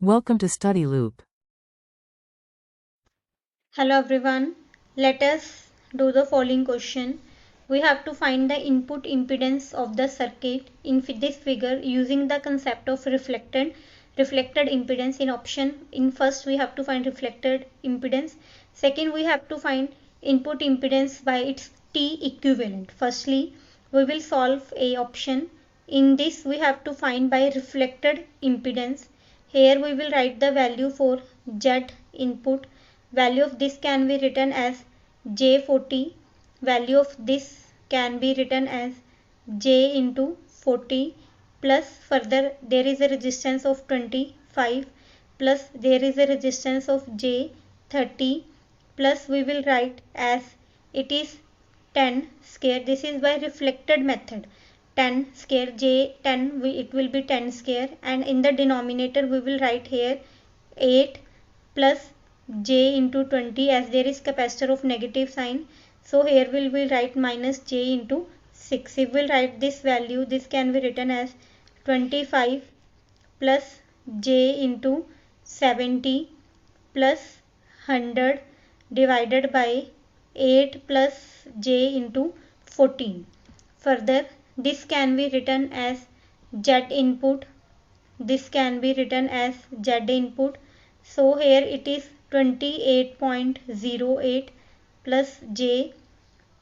Welcome to Study Loop. Hello everyone, let us do the following question. We have to find the input impedance of the circuit in this figure using the concept of reflected impedance. In option, in first we have to find reflected impedance, second we have to find input impedance by its T equivalent. Firstly, we will solve a option. In this we have to find by reflected impedance. Here we will write the value for Z input. Value of this can be written as J40. Value of this can be written as J into 40, plus further there is a resistance of 25, plus there is a resistance of J 30, plus we will write as it is 10 square. This is by reflected method. 10 square J 10, it will be 10 square, and in the denominator we will write here 8 plus J into 20, as there is capacitor of negative sign, so here we will write minus J into 6. If we will write this value, this can be written as 25 plus J into 70 plus 100 divided by 8 plus J into 14. Further, this can be written as Z input. This can be written as Z input. So here it is 28.08 plus J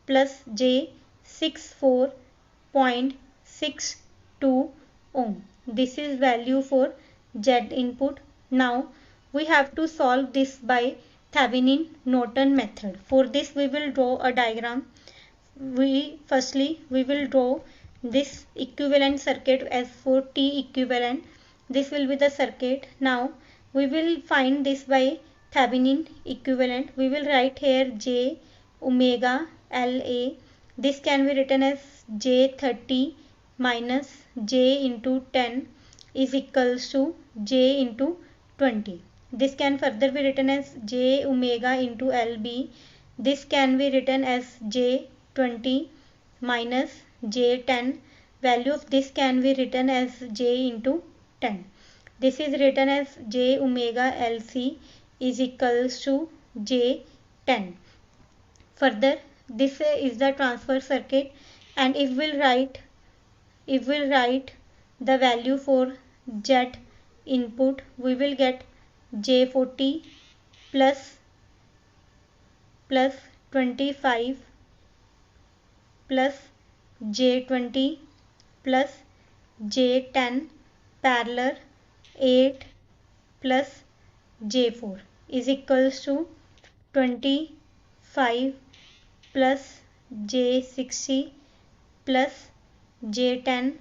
64.62 ohm. This is value for Z input. Now we have to solve this by Thevenin-Norton method. For this we will draw a diagram. Firstly we will draw this equivalent circuit as for T equivalent. This will be the circuit. Now we will find this by Thevenin equivalent. We will write here J omega LA. This can be written as J30 minus J into 10 is equals to J into 20. This can further be written as J omega into LB. This can be written as J20 minus J10. Value of this can be written as J into 10. This is written as J omega LC is equals to J10. Further, this is the transfer circuit, and if we'll write the value for Z input, we will get J40 plus 25 plus J20 plus J10 parallel 8 plus J4 is equals to 25 plus J60 plus J10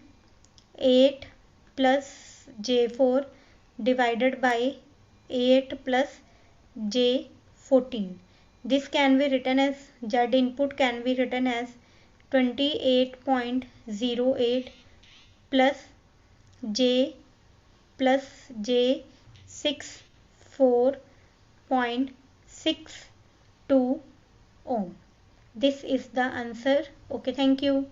8 plus J4 divided by 8 plus J14. This can be written as Z input can be written as 28.08 plus J plus J 64.62 ohm. This is the answer. Okay, thank you.